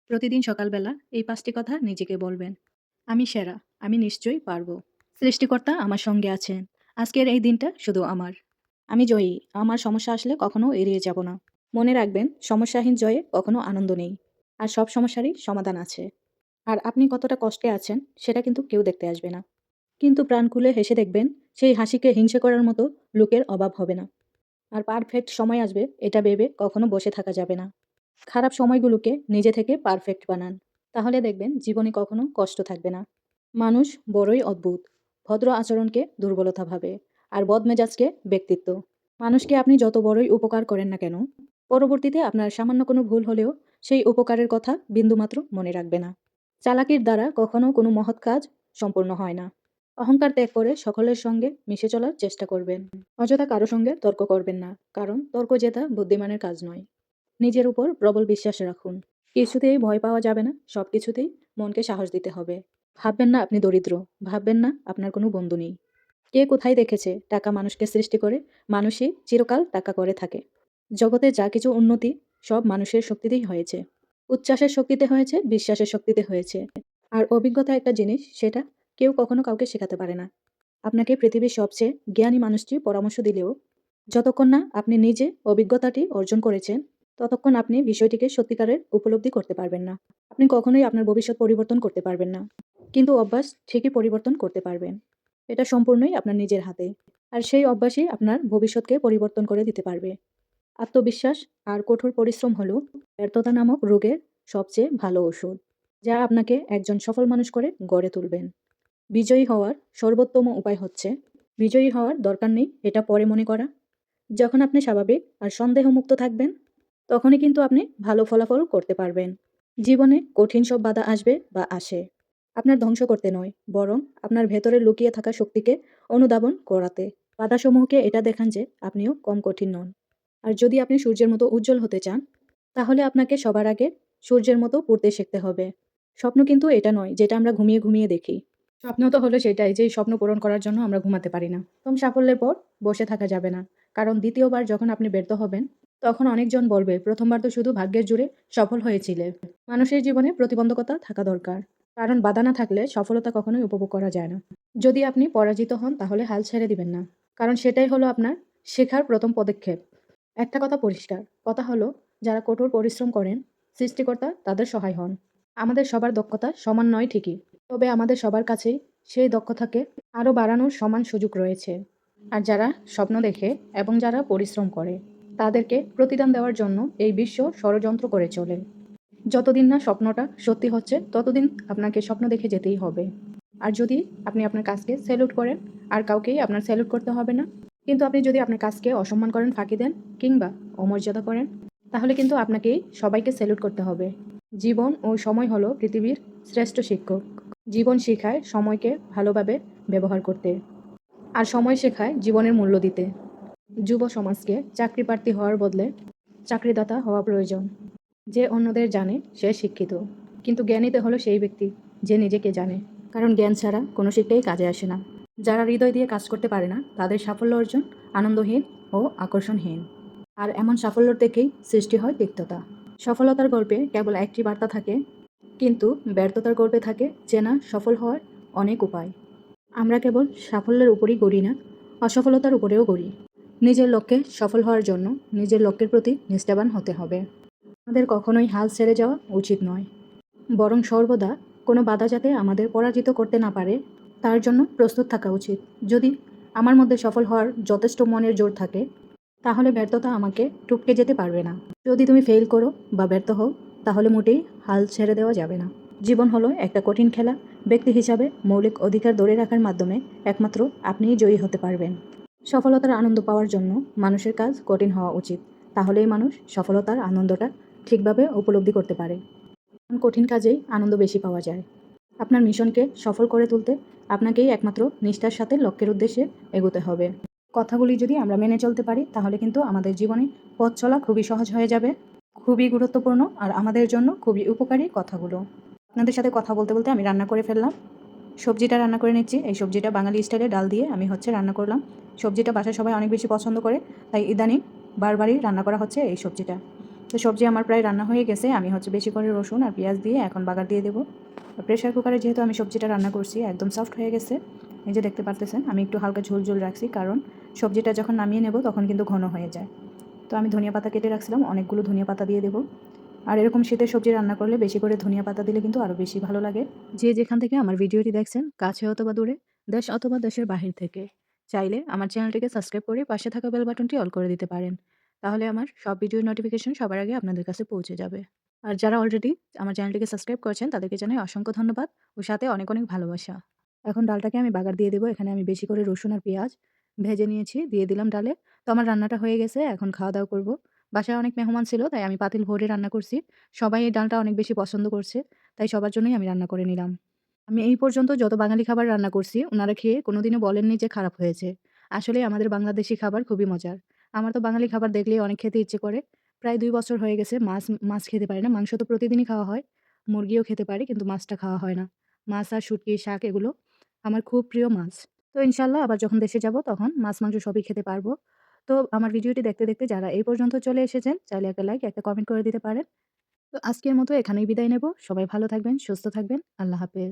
প্রতিদিন সকালবেলা এই ৫টি কথা নিজেকে বলবেন। আমি সেরা, আমি নিশ্চয়ই পারব। সৃষ্টিকর্তা আমার সঙ্গে আছেন। আজকের এই দিনটা শুধু আমার। আমি জয়ী, আমার সমস্যা আসলে কখনো এড়িয়ে যাব না। মনে রাখবেন, সমস্যাহীন জয়ে কখনো আনন্দ নেই। আর সব সমস্যারই সমাধান আছে। আর আপনি কতটা কষ্টে আছেন সেটা কিন্তু কেউ দেখতে আসবে না। কিন্তু প্রাণ খুলে হেসে দেখবেন, সেই হাসিকে হিংসে করার মতো লোকের অভাব হবে না। আর পারফেক্ট সময় আসবে এটা ভেবে কখনো বসে থাকা যাবে না। খারাপ সময়গুলোকে নিজে থেকে পারফেক্ট বানান। তাহলে দেখবেন জীবনে কখনো কষ্ট থাকবে না। মানুষ বড়ই অদ্ভুত। ভদ্র আচরণকে দুর্বলতা ভাবে, আর বদমেজাজকে ব্যক্তিত্ব। মানুষকে আপনি যত বড়ই উপকার করেন না কেন, পরবর্তীতে আপনার সামান্য কোনো ভুল হলেও সেই উপকারের কথা বিন্দুমাত্র মনে রাখবে না। চালাকির দ্বারা কখনো কোনো মহৎ কাজ সম্পূর্ণ হয় না। অহংকার ত্যাগ করে সকলের সঙ্গে মিশে চলার চেষ্টা করবেন। অযথা কারো সঙ্গে তর্ক করবেন না, কারণ তর্ক জেতা বুদ্ধিমানের কাজ নয়। নিজের উপর প্রবল বিশ্বাস রাখুন। কিছুতেই ভয় পাওয়া যাবে না, সবকিছুতেই মনকে সাহস দিতে হবে। ভাববেন না আপনি দরিদ্র, ভাববেন না আপনার কোনো বন্ধু নেই। কে কোথায় দেখেছে টাকা মানুষকে সৃষ্টি করে? মানুষই চিরকাল টাকা করে থাকে। জগতে যা কিছু উন্নতি, সব মানুষের শক্তিতেই হয়েছে। উচ্ছ্বাসের শক্তিতে হয়েছে, বিশ্বাসের শক্তিতে হয়েছে। আর অভিজ্ঞতা একটা জিনিস, সেটা কেউ কখনো কাউকে শেখাতে পারে না। আপনাকে পৃথিবীর সবচেয়ে জ্ঞানী মানুষটি পরামর্শ দিলেও, যতক্ষণ না আপনি নিজে অভিজ্ঞতাটি অর্জন করেছেন, ততক্ষণ আপনি বিষয়টিকে সত্যিকারের উপলব্ধি করতে পারবেন না। আপনি কখনোই আপনার ভবিষ্যৎ পরিবর্তন করতে পারবেন না। কিন্তু অভ্যাস ঠিকই পরিবর্তন করতে পারবেন। এটা সম্পূর্ণই আপনার নিজের হাতে। আর সেই অভ্যাসই আপনার ভবিষ্যৎকে পরিবর্তন করে দিতে পারবে। আত্মবিশ্বাস আর কঠোর পরিশ্রম হলো ব্যর্থতা নামক রোগের সবচেয়ে ভালো ওষুধ, যা আপনাকে একজন সফল মানুষ করে গড়ে তুলবেন। বিজয়ী হওয়ার সর্বোত্তম উপায় হচ্ছে, বিজয়ী হওয়ার দরকার নেই এটা পরে মনে করা। যখন আপনি স্বাভাবিক আর সন্দেহমুক্ত থাকবেন, তখনই কিন্তু আপনি ভালো ফলাফল করতে পারবেন। জীবনে কঠিন সব বাধা আসবে বা আসে, আপনার ধ্বংস করতে নয়, বরং আপনার ভেতরে লুকিয়ে থাকা শক্তিকে অনুধাবন করাতে। বাধাসমূহকে এটা দেখান যে আপনিও কম কঠিন নন। আর যদি আপনি সূর্যের মতো উজ্জ্বল হতে চান, তাহলে আপনাকে সবার আগে সূর্যের মতো পড়তে শিখতে হবে। স্বপ্ন কিন্তু এটা নয় যেটা আমরা ঘুমিয়ে ঘুমিয়ে দেখি। স্বপ্ন তো হলো সেটাই, যে স্বপ্ন পূরণ করার জন্য আমরা ঘুমাতে পারি না। কম সাফল্যের পর বসে থাকা যাবে না, কারণ দ্বিতীয়বার যখন আপনি ব্যর্থ হবেন, তখন অনেকজন বলবে প্রথমবার তো শুধু ভাগ্যের জোরে সফল হয়েছিলে। মানুষের জীবনে প্রতিবন্ধকতা থাকা দরকার, কারণ বাধা না থাকলে সফলতা কখনোই উপভোগ করা যায় না। যদি আপনি পরাজিত হন, তাহলে হাল ছেড়ে দিবেন না, কারণ সেটাই হলো আপনার শেখার প্রথম পদক্ষেপ। একটা কথা পরিষ্কার, কথা হলো, যারা কঠোর পরিশ্রম করেন, সৃষ্টিকর্তা তাদের সহায় হন। আমাদের সবার দক্ষতা সমান নয় ঠিকই, তবে আমাদের সবার কাছেই সেই দক্ষতাকে আরও বাড়ানোর সমান সুযোগ রয়েছে। আর যারা স্বপ্ন দেখে এবং যারা পরিশ্রম করে, তাদেরকে প্রতিদান দেওয়ার জন্য এই বিশ্ব ষড়যন্ত্র করে চলে। যতদিন না স্বপ্নটা সত্যি হচ্ছে, ততদিন আপনাকে স্বপ্ন দেখে যেতেই হবে। আর যদি আপনি আপনার কাজকে স্যালুট করেন, আর কাউকেই আপনার স্যালুট করতে হবে না। কিন্তু আপনি যদি আপনার কাজকে অসম্মান করেন, ফাঁকি দেন, কিংবা অমর্যাদা করেন, তাহলে কিন্তু আপনাকেই সবাইকে স্যালুট করতে হবে। জীবন ও সময় হলো পৃথিবীর শ্রেষ্ঠ শিক্ষক। জীবন শেখায় সময়কে ভালোভাবে ব্যবহার করতে, আর সময় শেখায় জীবনের মূল্য দিতে। যুব সমাজকে চাকরি প্রার্থী হওয়ার বদলে চাকরিদাতা হওয়া প্রয়োজন। যে অন্যদের জানে সে শিক্ষিত, কিন্তু জ্ঞানীতে হলো সেই ব্যক্তি যে নিজেকে জানে। কারণ জ্ঞান ছাড়া কোনো শিক্ষাই কাজে আসে না। যারা হৃদয় দিয়ে কাজ করতে পারে না, তাদের সাফল্য অর্জন আনন্দহীন ও আকর্ষণহীন। আর এমন সাফল্য থেকেই সৃষ্টি হয় তিক্ততা। সফলতার গল্পে কেবল একটি বার্তা থাকে, কিন্তু ব্যর্থতার গল্পে থাকে চেনা সফল হওয়ার অনেক উপায়। আমরা কেবল সাফল্যের উপরই গড়ি না, অসফলতার উপরেও গড়ি। নিজের লক্ষ্যে সফল হওয়ার জন্য নিজের লক্ষ্যের প্রতি নিষ্ঠাবান হতে হবে। আমাদের কখনোই হাল ছেড়ে যাওয়া উচিত নয়, বরং সর্বদা কোনো বাধা যাতে আমাদের পরাজিত করতে না পারে, তার জন্য প্রস্তুত থাকা উচিত। যদি আমার মধ্যে সফল হওয়ার যথেষ্ট মনের জোর থাকে, তাহলে ব্যর্থতা আমাকে টপকে যেতে পারবে না। যদি তুমি ফেল করো বা ব্যর্থ হও, তাহলে মোটেই হাল ছেড়ে দেওয়া যাবে না। জীবন হলো একটা কঠিন খেলা। ব্যক্তি হিসাবে মৌলিক অধিকার ধরে রাখার মাধ্যমে একমাত্র আপনিই জয়ী হতে পারবেন। সফলতার আনন্দ পাওয়ার জন্য মানুষের কাজ কঠিন হওয়া উচিত, তাহলেই মানুষ সফলতার আনন্দটা ঠিকভাবে উপলব্ধি করতে পারে। কঠিন কাজেই আনন্দ বেশি পাওয়া যায়। আপনার মিশনকে সফল করে তুলতে আপনাকেই একমাত্র নিষ্ঠার সাথে লক্ষ্যের উদ্দেশ্যে এগোতে হবে। কথাগুলি যদি আমরা মেনে চলতে পারি, তাহলে কিন্তু আমাদের জীবনে পথ চলা খুবই সহজ হয়ে যাবে। খুবই গুরুত্বপূর্ণ আর আমাদের জন্য খুবই উপকারী কথাগুলো। আপনাদের সাথে কথা বলতে বলতে আমি রান্না করে ফেললাম। সবজিটা রান্না করে নিচ্ছি। এই সবজিটা বাঙালি স্টাইলে ডাল দিয়ে আমি রান্না করলাম। সবজিটা বাসায় সবাই অনেক বেশি পছন্দ করে, তাই ইদানিং বারবারই রান্না করা হচ্ছে এই সবজিটা। তো সবজি আমার প্রায় রান্না হয়ে গেছে। আমি হচ্ছে বেশি করে রসুন আর পেঁয়াজ দিয়ে এখন বাগার দিয়ে দেবো। প্রেশার কুকারে যেহেতু আমি সবজিটা রান্না করছি একদম সফট হয়ে গেছে। এই যে দেখতে পারতেছেন আমি একটু হালকা ঝোল ঝোল রাখছি, কারণ সবজিটা যখন নামিয়ে নেব তখন কিন্তু ঘন হয়ে যায়। তো আমি ধনিয়া পাতা কেটে রাখছিলাম, অনেকগুলো ধনিয়া পাতা দিয়ে দেবো। আর এরকম শীতের সবজি রান্না করলে বেশি করে ধনিয়া পাতা দিলে কিন্তু আরও বেশি ভালো লাগে। যে যেখান থেকে আমার ভিডিওটি দেখছেন, কাছে অথবা দূরে, দেশ অথবা দেশের বাহির থেকে, চাইলে আমার চ্যানেলটিকে সাবস্ক্রাইব করে পাশে থাকা বেল বাটনটি অল করে দিতে পারেন। তাহলে আমার সব ভিডিওর নোটিফিকেশন সবার আগে আপনাদের কাছে পৌঁছে যাবে। আর যারা অলরেডি আমার চ্যানেলটিকে সাবস্ক্রাইব করেছেন তাদেরকে জানাই অসংখ্য ধন্যবাদ ও সাথে অনেক অনেক ভালোবাসা। এখন ডালটাকে আমি বাগার দিয়ে দেবো। এখানে আমি বেশি করে রসুন আর পেঁয়াজ ভেজে নিয়েছি, দিয়ে দিলাম ডালে। তো আমার রান্নাটা হয়ে গেছে, এখন খাওয়া দাওয়া করব। বাসায় অনেক মেহমান ছিল, তাই আমি পাতিল ভরে রান্না করছি। সবাই এই ডালটা অনেক বেশি পছন্দ করছে, তাই সবার জন্যই আমি রান্না করে নিলাম। আমি এই পর্যন্ত যত বাঙালি খাবার রান্না করছি, উনারা খেয়ে কোনোদিনও বলেননি যে খারাপ হয়েছে। আসলেই আমাদের বাংলাদেশী খাবার খুবই মজার। আমার তো বাঙালি খাবার দেখলেই অনেক খেতে ইচ্ছে করে। প্রায় ২ বছর হয়ে গেছে মাছ মাছ খেতে পারি না। মাংস তো প্রতিদিনই খাওয়া হয়। মুরগিও খেতে পারি, কিন্তু মাছটা খাওয়া হয় না। মাছ আর শুটকি, শাক এগুলো আমার খুব প্রিয় মাছ। তো ইনশাআল্লাহ আবার যখন দেশে যাব তখন মাছ, মাংস সবই খেতে পারবো। তো আমার ভিডিওটি দেখতে, দেখতে যারা এই পর্যন্ত চলে এসেছেন, চাইলে একটা লাইক, একটা কমেন্ট করে দিতে পারেন। তো আজকের মতো এখানেই বিদায় নেব। সবাই ভালো থাকবেন, সুস্থ থাকবেন। আল্লাহ হাফেজ।